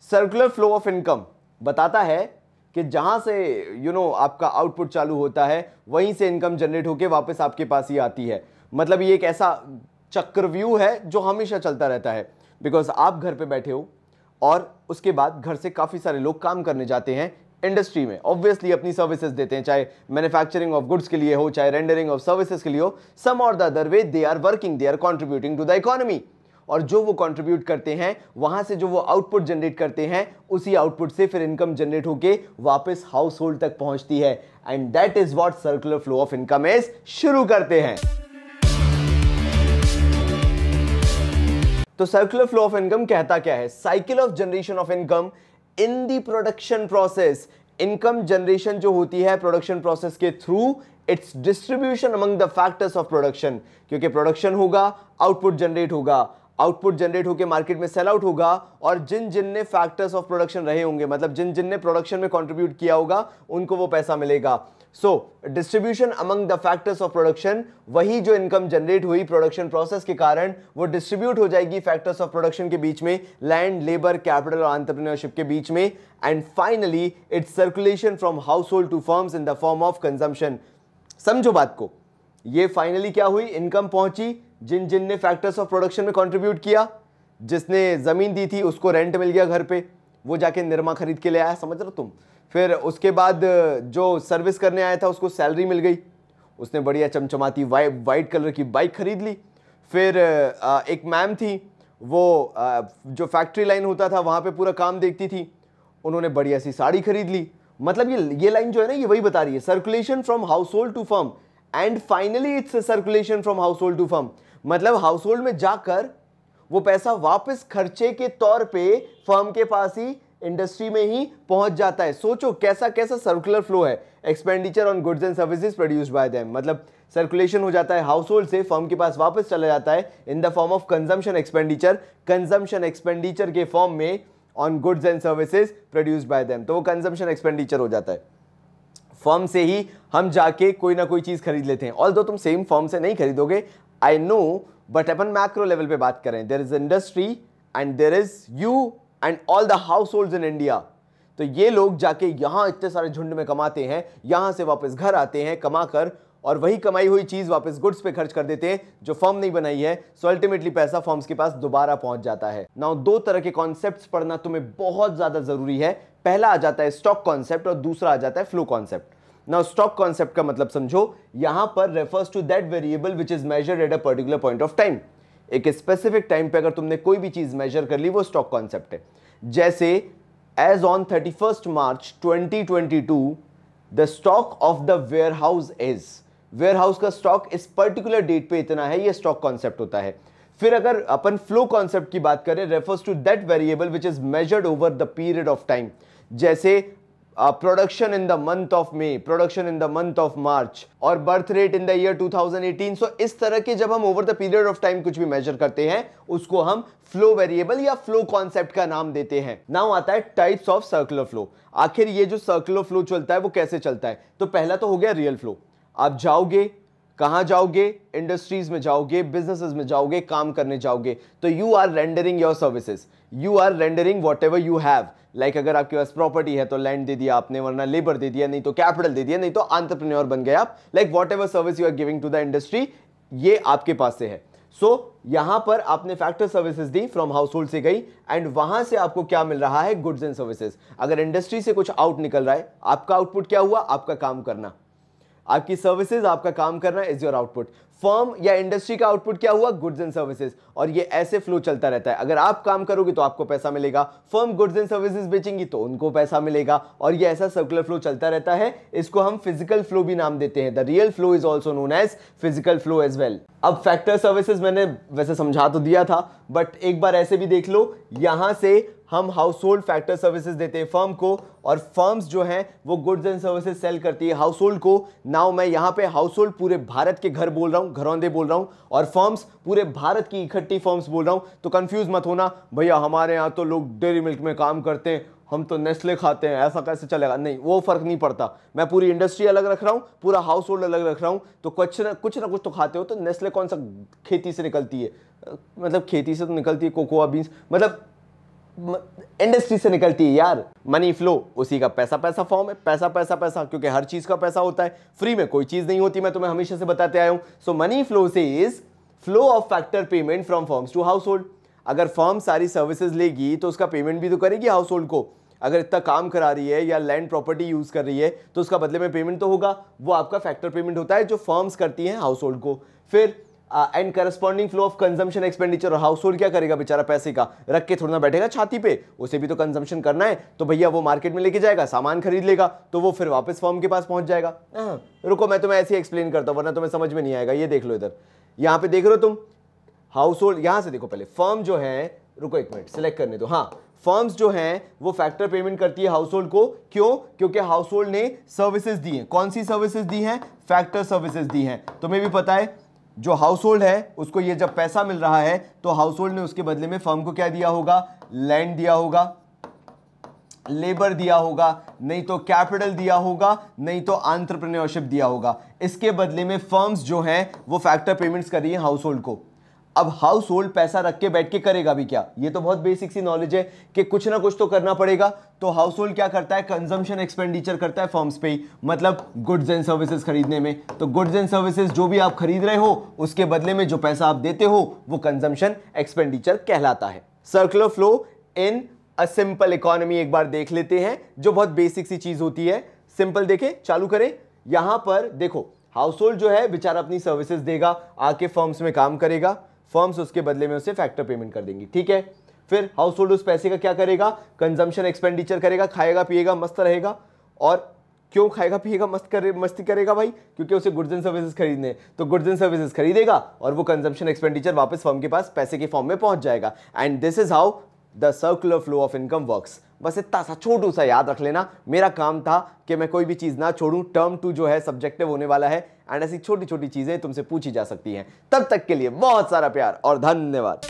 Circular flow of income बताता है कि जहां से आपका आउटपुट चालू होता है वहीं से इनकम जनरेट होकर वापस आपके पास ही आती है। मतलब ये एक ऐसा चक्रव्यूह है जो हमेशा चलता रहता है। बिकॉज आप घर पे बैठे हो और उसके बाद घर से काफी सारे लोग काम करने जाते हैं इंडस्ट्री में, ऑब्वियसली अपनी सर्विसेज देते हैं, चाहे मैन्युफैक्चरिंग ऑफ गुड्स के लिए हो, चाहे रेंडरिंग ऑफ सर्विसेज के लिए हो। सम और the other way they are working, they are contributing to the economy. और जो वो कंट्रीब्यूट करते हैं वहां से जो वो आउटपुट जनरेट करते हैं उसी आउटपुट से फिर इनकम जनरेट होके वापस हाउस होल्ड तक पहुंचती है। And that is what circular flow of income is. शुरू करते हैं। तो सर्कुलर फ्लो ऑफ इनकम कहता क्या है? Cycle of generation of income in the production process. Income generation जो होती है प्रोडक्शन प्रोसेस के through, it's distribution among the factors of production. क्योंकि प्रोडक्शन होगा, आउटपुट जनरेट होगा, आउटपुट जनरेट होकर मार्केट में सेल आउट होगा, और जिन जिन ने फैक्टर्स ऑफ प्रोडक्शन रहे होंगे, मतलब जिन जिन ने प्रोडक्शन में कंट्रीब्यूट किया होगा, उनको वो पैसा मिलेगा। So distribution among the factors of production, वही जो इनकम जनरेट हुई प्रोडक्शन प्रोसेस के कारण वो डिस्ट्रीब्यूट हो जाएगी फैक्टर्स ऑफ प्रोडक्शन के बीच में, लैंड, लेबर, कैपिटल और एंटरप्रेन्योरशिप के बीच में। And finally it's circulation from household to firms in the form of consumption. समझो बात को, ये फाइनली क्या हुई? इनकम पहुंची जिन जिन ने फैक्टर्स ऑफ प्रोडक्शन में कंट्रीब्यूट किया। जिसने जमीन दी थी उसको रेंट मिल गया घर पे, वो जाके निरमा खरीद के ले आया, समझ रहे हो तुम। फिर उसके बाद जो सर्विस करने आया था उसको सैलरी मिल गई, उसने बढ़िया चमचमाती वाइट कलर की बाइक खरीद ली। फिर एक मैम थी, वो जो फैक्ट्री लाइन होता था वहां पे पूरा काम देखती थी, उन्होंने बढ़िया सी साड़ी खरीद ली। मतलब ये लाइन जो है ना, ये वही बता रही है, circulation from household to firm and finally it's circulation from household to firm. मतलब हाउस होल्ड में जाकर वो पैसा वापस खर्चे के तौर पे फर्म के पास ही, इंडस्ट्री में ही पहुंच जाता है। सोचो कैसा कैसा सर्कुलर फ्लो है। Expenditure on goods and services produced by them, मतलब सर्कुलेशन हो जाता है हाउस होल्ड से, फर्म के पास वापस चला जाता है इन the form of consumption expenditure, consumption expenditure के फॉर्म में on goods and services produced by them. तो वो कंजम्पशन एक्सपेंडिचर हो जाता है। फर्म से ही हम जाके कोई ना कोई चीज खरीद लेते हैं। ऑल्दो तुम सेम फर्म से नहीं खरीदोगे, आई नो, बट अपन मैक्रो लेवल पे बात करें, there is industry and there is you and all the households in India. तो ये लोग जाके यहां इतने सारे झुंड में कमाते हैं, यहां से वापस घर आते हैं कमाकर, और वही कमाई हुई चीज वापस गुड्स पे खर्च कर देते हैं जो फर्म नहीं बनाई है। सो अल्टीमेटली पैसा फर्म्स के पास दोबारा पहुंच जाता है। नाउ दो तरह के कॉन्सेप्ट्स पढ़ना तुम्हें बहुत ज्यादा जरूरी है। पहला आ जाता है स्टॉक कॉन्सेप्ट और दूसरा आ जाता है flow concept. Now stock concept का मतलब समझो, यहां पर refers to that variable which is measured at a particular point of time. एक स्पेसिफिक टाइम पे अगर तुमने कोई भी चीज मेजर कर ली, वो स्टॉक कॉन्सेप्ट है। जैसे as on 31 March 2022 the stock of the warehouse is, warehouse का स्टॉक इस पर्टिकुलर डेट पे इतना है, ये स्टॉक कॉन्सेप्ट होता है। फिर अगर अपन फ्लो कॉन्सेप्ट की बात करें, refers to that variable which is measured over the period of time. जैसे production in the month of May, production in the month of March, और birth rate in the year 2018। So इस तरह के जब हम over the period of time कुछ भी measure करते हैं, उसको हम फ्लो वेरिएबल या फ्लो कॉन्सेप्ट का नाम देते हैं। नाउ आता है टाइप्स ऑफ सर्कुलर फ्लो। आखिर ये जो सर्कुलर फ्लो चलता है वो कैसे चलता है? तो पहला तो हो गया रियल फ्लो। आप जाओगे, कहां जाओगे? इंडस्ट्रीज में जाओगे, बिजनेसेस में जाओगे, काम करने जाओगे। तो you are rendering your services, you are rendering whatever you have. Like अगर आपके पास प्रॉपर्टी है तो लैंड दे दिया आपने, वरना लेबर दे दिया, नहीं तो कैपिटल दे दिया, नहीं तो एंटरप्रेन्योर बन गए आप। Like whatever service you are giving to the industry, ये आपके पास से है। सो यहां पर आपने फैक्टर सर्विसेज दी, फ्रॉम हाउस होल्ड से गई, एंड वहां से आपको क्या मिल रहा है? Goods and services. अगर इंडस्ट्री से कुछ आउट निकल रहा है, आपका आउटपुट क्या हुआ? आपका काम करना। आपकी सर्विसेज, आपका काम करना इज योर आउटपुट। फर्म या इंडस्ट्री का आउटपुट क्या हुआ? Goods and services. और ये ऐसे फ्लो चलता रहता है। अगर आप काम करोगे तो आपको पैसा मिलेगा, फर्म गुड्स एंड सर्विसेज बेचेंगी तो उनको पैसा मिलेगा, और ये ऐसा सर्कुलर फ्लो चलता रहता है। इसको हम फिजिकल फ्लो भी नाम देते हैं। The real flow is also known as physical flow as well. अब फैक्टर सर्विसेज मैंने वैसे समझा तो दिया था, बट एक बार ऐसे भी देख लो। यहां से हम हाउस होल्ड फैक्टर सर्विसेज देते हैं फर्म को, और फर्म्स जो हैं वो गुड्स एंड सर्विसेज सेल करती है हाउस होल्ड को। नाउ मैं यहां पे हाउस होल्ड पूरे भारत के घर बोल रहा हूं, घरौंदे बोल रहा हूं, और फर्म्स पूरे भारत की इकट्ठी फर्म्स बोल रहा हूं। तो कंफ्यूज मत होना, भैया हमारे यहाँ तो लोग डेयरी मिल्क में काम करते हैं, हम तो नेस्ले खाते हैं, ऐसा कैसे चलेगा? नहीं, वो फर्क नहीं पड़ता। मैं पूरी इंडस्ट्री अलग रख रहा हूं, पूरा हाउस होल्ड अलग रख रहा हूं। तो कुछ ना कुछ तो खाते हो। तो नेस्ले कौन सा खेती से निकलती है? मतलब खेती से तो निकलती है कोकोआ बीन्स, मतलब इंडस्ट्री से निकलती है यार। मनी फ्लो उसी का पैसा पैसा फॉर्म है, पैसा पैसा पैसा, क्योंकि हर चीज का पैसा होता है, फ्री में कोई चीज नहीं होती, मैं तुम्हें हमेशा से बताते आया हूं। सो मनी फ्लो से is flow of factor payment from firms to household. अगर फर्म सारी सर्विसेज लेगी तो उसका पेमेंट भी तो करेगी हाउस होल्ड को। अगर इतना काम करा रही है या लैंड प्रॉपर्टी यूज कर रही है तो उसका बदले में पेमेंट तो होगा, वो आपका फैक्टर पेमेंट होता है जो फर्म्स करती हैं हाउस होल्ड को। फिर and corresponding flow of consumption expenditure, और हाउस होल्ड क्या करेगा बेचारा, पैसे का रख के थोड़ा ना बैठेगा छाती पे, उसे भी तो कंजम्पशन करना है, तो भैया वो मार्केट में लेके जाएगा, सामान खरीद लेगा, तो वो फिर वापस फर्म के पास पहुंच जाएगा। रुको मैं तुम्हें ऐसे ही एक्सप्लेन करता हूं वरना तुम्हें समझ में नहीं आएगा। ये देख लो इधर, यहां पे देख रहे हो तुम हाउस होल्ड, यहां से देखो पहले फर्म जो है, रुको एक मिनट सिलेक्ट करने दो, हाँ फर्म्स जो हैं वो फैक्टर पेमेंट करती है हाउस होल्ड को। क्यों? क्योंकि हाउस होल्ड ने सर्विसेज दी हैं। कौन सी सर्विसेज दी हैं? फैक्टर सर्विसेज दी हैं। तुम्हें भी पता है जो हाउस होल्ड है उसको ये जब पैसा मिल रहा है तो हाउस होल्ड ने उसके बदले में फर्म को क्या दिया होगा? लैंड दिया होगा, लेबर दिया होगा, नहीं तो कैपिटल दिया होगा, नहीं तो एंटरप्रेन्योरशिप दिया होगा। इसके बदले में फर्म्स जो हैं वो फैक्टर पेमेंट्स कर रही है हाउस होल्ड को। अब हाउस होल्ड पैसा रख के बैठ के करेगा भी क्या? ये तो बहुत बेसिक सी नॉलेज है कि कुछ ना कुछ तो करना पड़ेगा। तो हाउस होल्ड क्या करता है? कंजम्पशन एक्सपेंडिचर करता है फर्म्स पे ही, मतलब गुड्स एंड सर्विसेज खरीदने में। तो गुड्स एंड सर्विसेज जो भी आप खरीद रहे हो उसके बदले में जो पैसा आप देते हो वो कंजम्पशन एक्सपेंडिचर कहलाता है। Circular flow in a simple economy एक बार देख लेते हैं, जो बहुत बेसिक सी चीज होती है। सिंपल देखें, चालू करें। यहां पर देखो हाउस होल्ड जो है बेचारा अपनी सर्विसेज देगा, आके फर्म्स में काम करेगा, फर्म्स उसके बदले में उसे फैक्टर पेमेंट कर देंगी, ठीक है। फिर हाउस होल्ड उस पैसे का क्या करेगा? कंजम्पशन एक्सपेंडिचर करेगा, खाएगा पिएगा मस्त रहेगा। और क्यों खाएगा पिएगा मस्ती करेगा भाई? क्योंकि उसे गुड्स एंड सर्विसेज खरीदने, तो गुड्स एंड सर्विसेज खरीदेगा और वो कंजम्पशन एक्सपेंडिचर वापस फर्म के पास पैसे के फॉर्म में पहुंच जाएगा। And this is how the circular flow of income works. बस इतना सा छोटू सा याद रख लेना। मेरा काम था कि मैं कोई भी चीज ना छोड़ूं। टर्म 2 जो है सब्जेक्टिव होने वाला है एंड ऐसी छोटी छोटी चीजें तुमसे पूछी जा सकती हैं। तब तक के लिए बहुत सारा प्यार और धन्यवाद।